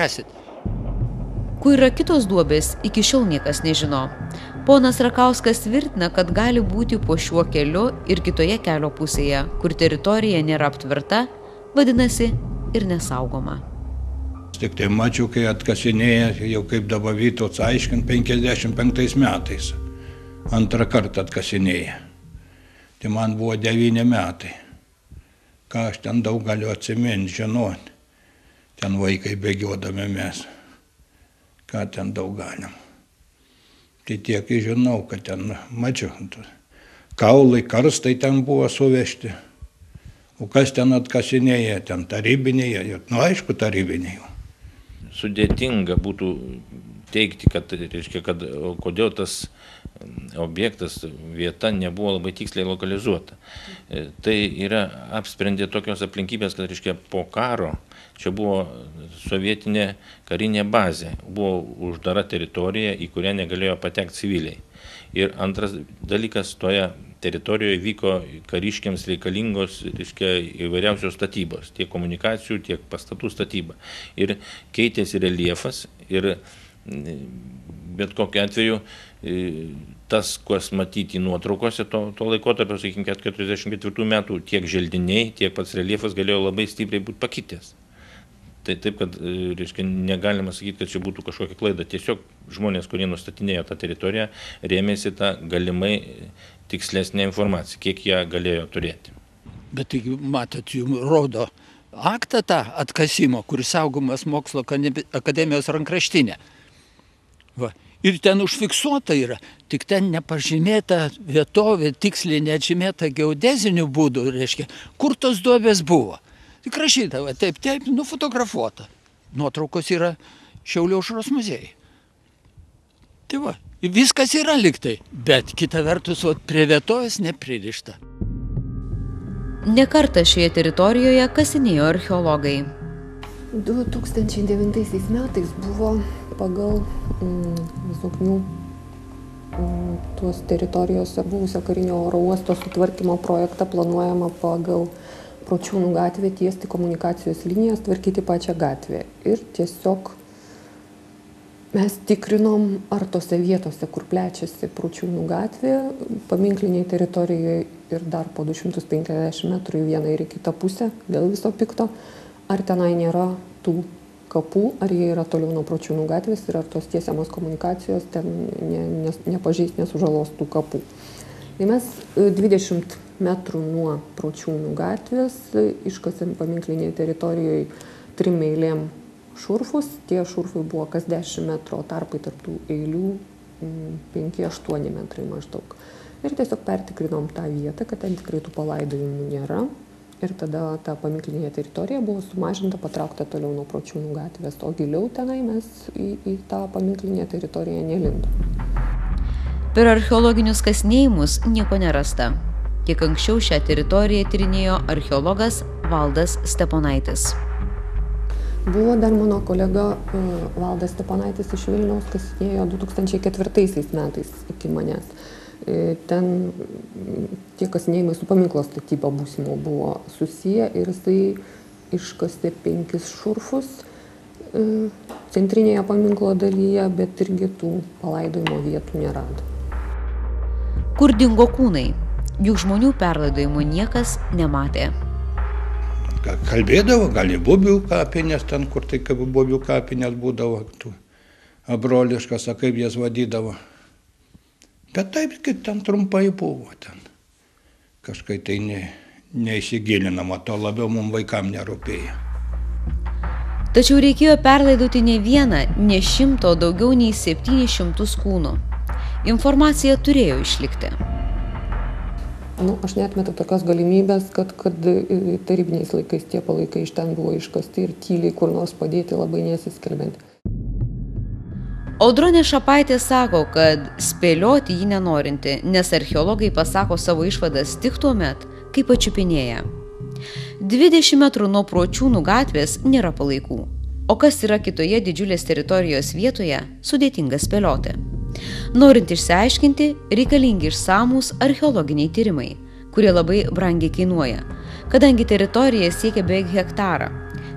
Esit. Kur yra kitos duobės, iki šiol niekas nežino. Ponas Rakauskas tvirtina, kad gali būti po šiuo keliu ir kitoje kelio pusėje, kur teritorija nėra aptverta, vadinasi ir nesaugoma. Tik tai mačiau, kai atkasinėja, jau kaip dabar Vytautas aiškint, 55 metais. Antrą kartą atkasinėja. Tai man buvo 9 metai. Ką aš ten daug galiu atsiminti, žinoti. Ten vaikai bėgiodami mes. Ką ten daug galim. Tai tiek žinau, kad ten mačiau. Kaulai, karstai ten buvo suvežti. O kas ten atkasinėja, ten tarybiniai, aišku, tarybiniai. Sudėtinga būtų teigti, kad kodėl tas objektas, vieta nebuvo labai tiksliai lokalizuota. Tai yra apsprendė tokios aplinkybės, kad po karo čia buvo sovietinė karinė bazė, buvo uždara teritorija, į kurią negalėjo patekti civiliai. Ir antras dalykas, toje teritorijoje vyko kariškiams reikalingos įvairiausios statybos, tiek komunikacijų, tiek pastatų statyba. Ir keitėsi reljefas ir bet kokiu atveju tas, kas matyti nuotraukose to laikotarpio, sakykime, 44 metų, tiek želdiniai, tiek pats reljefas galėjo labai stipriai būti pakitęs. Tai taip, kad negalima sakyti, kad čia būtų kažkokia klaida. Tiesiog žmonės, kurie nustatinėjo tą teritoriją, rėmėsi tą galimai tikslesnę informaciją, kiek ją galėjo turėti. Bet tai, matot, jums rodo aktą tą atkasimo, kuris saugomas Mokslo akademijos rankraštinė. Va. Ir ten užfiksuota yra, tik ten nepažymėta vietovė, tiksliai neatžymėta geodeziniu būdu, reiškia, kur tos duobės buvo. Tik rašyta, va, taip, nufotografuota. Nuotraukos yra Šiaulių aušros muziejai. Tai va, viskas yra liktai, bet kita vertus, va, prie vietovės nepririšta. Ne kartą šioje teritorijoje kasinėjo archeologai. 2009 metais buvo pagal Zoknių tuos teritorijose buvusio karinio oro uosto sutvarkymo projektą planuojama pagal Pročiūnų gatvę tiesti komunikacijos linijas, tvarkyti pačią gatvę. Ir tiesiog mes tikrinom, ar tose vietose, kur plečiasi Pročiūnų gatvė, paminklinėje teritorijoje ir dar po 250 metrų į vieną ir į kitą pusę, dėl viso pikto, ar tenai nėra tų kapų, ar jie yra toliau nuo Pročiūnų gatvės ir ar tos tiesiamos komunikacijos ten nepažeis, nesužalos tų kapų. Tai mes 20 metrų nuo Pročiūnų gatvės iškasėm paminklinėje teritorijoje 3 eilėm šurfus. Tie šurfai buvo kas 10 metrų, tarpai tarp tų eilių 5-8 metrai maždaug. Ir tiesiog pertikrinom tą vietą, kad ten tikrai tų palaidojimų nėra. Ir tada ta paminklinė teritorija buvo sumažinta, patraukta toliau nuo Pročiūnų gatvės, o giliau tenai mes į tą paminklinę teritoriją nelindom. Per archeologinius kasinėjimus nieko nerasta. Kiek anksčiau šią teritoriją tyrinėjo archeologas Valdas Steponaitis. Buvo dar mano kolega Valdas Steponaitis iš Vilniaus, kasinėjo 2004 metais iki manęs. Ten tie kasinėjimai su paminklo statyba būsimo buvo susiję ir jisai iškasė 5 šurfus centrinėje paminklo dalyje, bet irgi tų palaidojimo vietų nerado. Kur dingo kūnai? Juk žmonių perlaidojimo niekas nematė. Kalbėdavo, gal į Bubių kapinės, ten kur tai kaip Bubių kapinės būdavo, abroliškas, kaip jas vadydavo. Bet taip, kaip ten trumpai buvo ten. Kažkai tai neįsigilinama, to labiau mums vaikam nerūpėjo. Tačiau reikėjo perlaidoti ne vieną, ne 100, daugiau nei 700 kūnų. Informacija turėjo išlikti. Aš neatmetu tokios galimybės, kad tarybiniais laikais tie palaikai iš ten buvo iškasti ir tyliai kur nors padėti labai nesiskelbiant. Audronė Šapaitė sako, kad spėlioti jį nenorinti, nes archeologai pasako savo išvadas tik tuo met, kai pačiupinėja. 20 metrų nuo Pročiūnų gatvės nėra palaikų, o kas yra kitoje didžiulės teritorijos vietoje, sudėtinga spėlioti. Norint išsiaiškinti, reikalingi išsamūs archeologiniai tyrimai, kurie labai brangiai kainuoja. kadangi teritorija siekia beveik hektarą.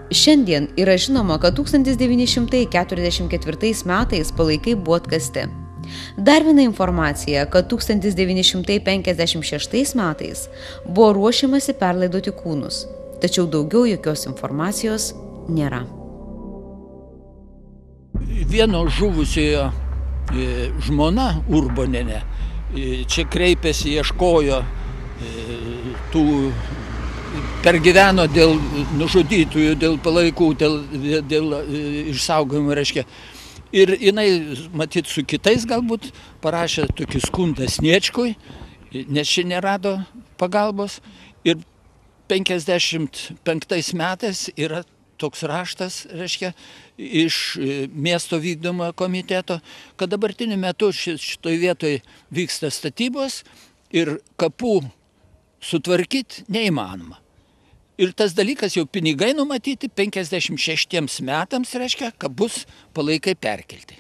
Šiandien yra žinoma, kad 1944 metais palaikai buvo atkasti. Dar viena informacija, kad 1956 metais buvo ruošiamasi perlaidoti kūnus, tačiau daugiau jokios informacijos nėra. Vieno žuvusiojo žmona Urbonienė čia kreipėsi, ieškojo tų, pergyveno dėl nužudytųjų, dėl palaikų, dėl išsaugojimo, reiškia. Ir jinai, matyt, su kitais galbūt parašė tokį skundą Sniečkui, nes ši nerado pagalbos. Ir 55 metais yra toks raštas, reiškia, iš miesto vykdomojo komiteto, kad dabartiniu metu šitoj vietoj vyksta statybos ir kapų sutvarkyti neįmanoma. Ir tas dalykas jau pinigai numatyti 56 metams, reiškia, kad bus palaikai perkelti.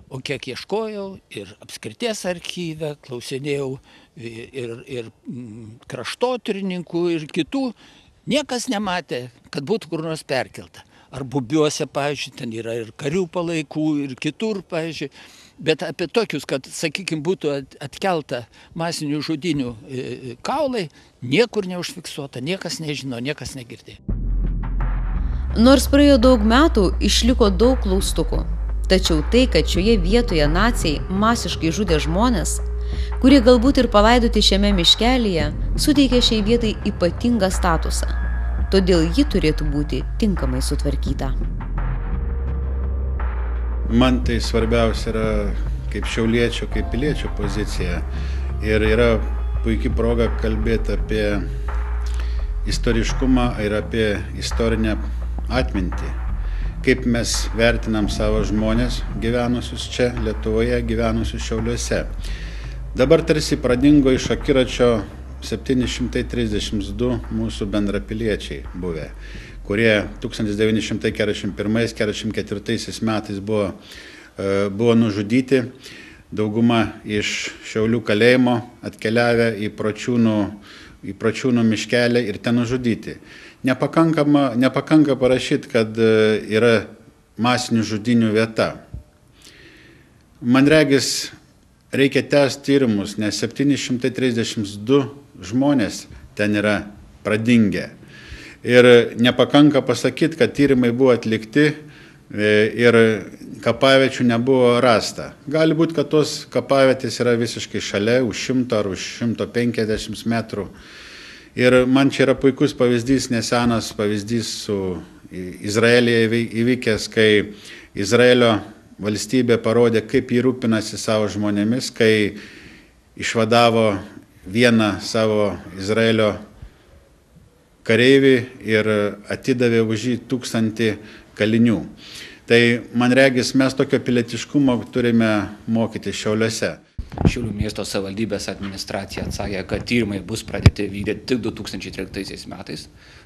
O kiek ieškojau ir apskrities archyve, klausinėjau ir kraštotyrininkų, ir kitų, niekas nematė, kad būtų kur nors perkelta. Ar Bubiuose, pavyzdžiui, ten yra ir karių palaikų, ir kitur, pavyzdžiui. Bet apie tokius, kad, sakykime, būtų atkelta masinių žudynių kaulai, niekur neužfiksuota, niekas nežino, niekas negirdėjo. Nors praėjo daug metų, išliko daug klaustukų. Tačiau tai, kad šioje vietoje naciai masiškai žudė žmonės, kurie galbūt ir palaidoti šiame miškelyje, suteikė šiai vietai ypatingą statusą. Todėl ji turėtų būti tinkamai sutvarkyta. Man tai svarbiausia yra kaip šiauliečio, kaip piliečio pozicija. Ir yra puikia proga kalbėti apie istoriškumą ir apie istorinę atmintį. Kaip mes vertinam savo žmonės gyvenusius čia, Lietuvoje, gyvenusius Šiauliuose. Dabar tarsi pradingo iš akiračio 732 mūsų bendrapiliečiai buvę, kurie 1941-1944 metais buvo nužudyti, dauguma iš Šiaulių kalėjimo atkeliavę į Pročiūnų miškelį ir ten nužudyti. Nepakanka parašyti, kad yra masinių žudynių vieta. Man regis, reikia tęsti tyrimus, nes 732 žmonės ten yra pradingę. Ir nepakanka pasakyti, kad tyrimai buvo atlikti ir kapaviečių nebuvo rasta. Gali būti, kad tos kapavietės yra visiškai šalia, už 100 ar už 150 metrų. Ir man čia yra puikus pavyzdys, nesenas pavyzdys su Izraelyje įvykęs, kai Izraelio valstybė parodė, kaip jį rūpinasi savo žmonėmis, kai išvadavo vieną savo Izraelio kareivį ir atidavė už jį 1000 kalinių. Tai man regis, mes tokio pilietiškumo turime mokyti Šiauliuose. Šiaulių miesto savivaldybės administracija atsakė, kad tyrimai bus pradėti vykdyti tik 2013 metais.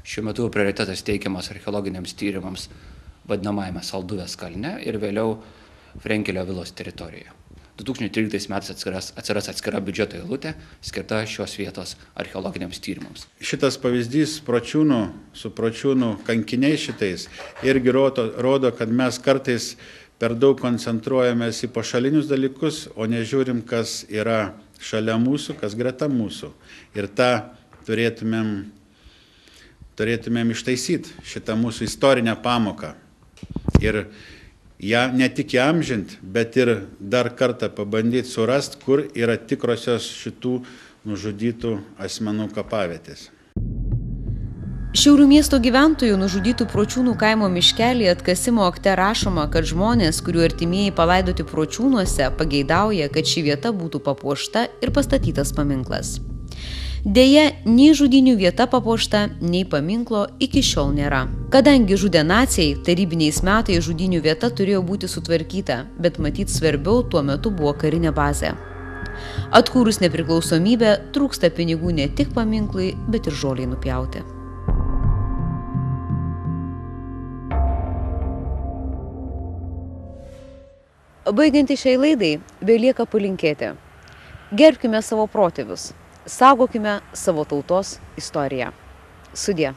Šiuo metu prioritetas teikiamas archeologiniams tyrimams vadinamajame Salduvės kalne ir vėliau Frenkelio vilos teritorijoje. 2013 metais atsiras atskira biudžeto eilutė skirta šios vietos archeologiniams tyrimams. Šitas pavyzdys su Pročiūnų kankiniais šitais irgi rodo, kad mes kartais per daug koncentruojamės į pašalinius dalykus, o nežiūrim, kas yra šalia mūsų, kas greta mūsų. Ir tą turėtumėm ištaisyti, šitą mūsų istorinę pamoką. Ir ne tik įamžinti, bet ir dar kartą pabandyti surasti, kur yra tikrosios šitų nužudytų asmenų kapavietės. Šiaulių miesto gyventojų nužudytų Pročiūnų kaimo miškelį atkasimo akte rašoma, kad žmonės, kurių artimieji palaidoti Pročiūnuose, pageidauja, kad ši vieta būtų papuošta ir pastatytas paminklas. Deja, nei žudynių vieta papuošta, nei paminklo iki šiol nėra. Kadangi žudė naciai, tarybiniais metais žudynių vieta turėjo būti sutvarkyta, bet matyt svarbiau tuo metu buvo karinė bazė. Atkūrus nepriklausomybę, trūksta pinigų ne tik paminklui, bet ir žoliai nupjauti. Baigiant šiai laidai, belieka palinkėti. Gerbkime savo protėvius, saugokime savo tautos istoriją. Sudie.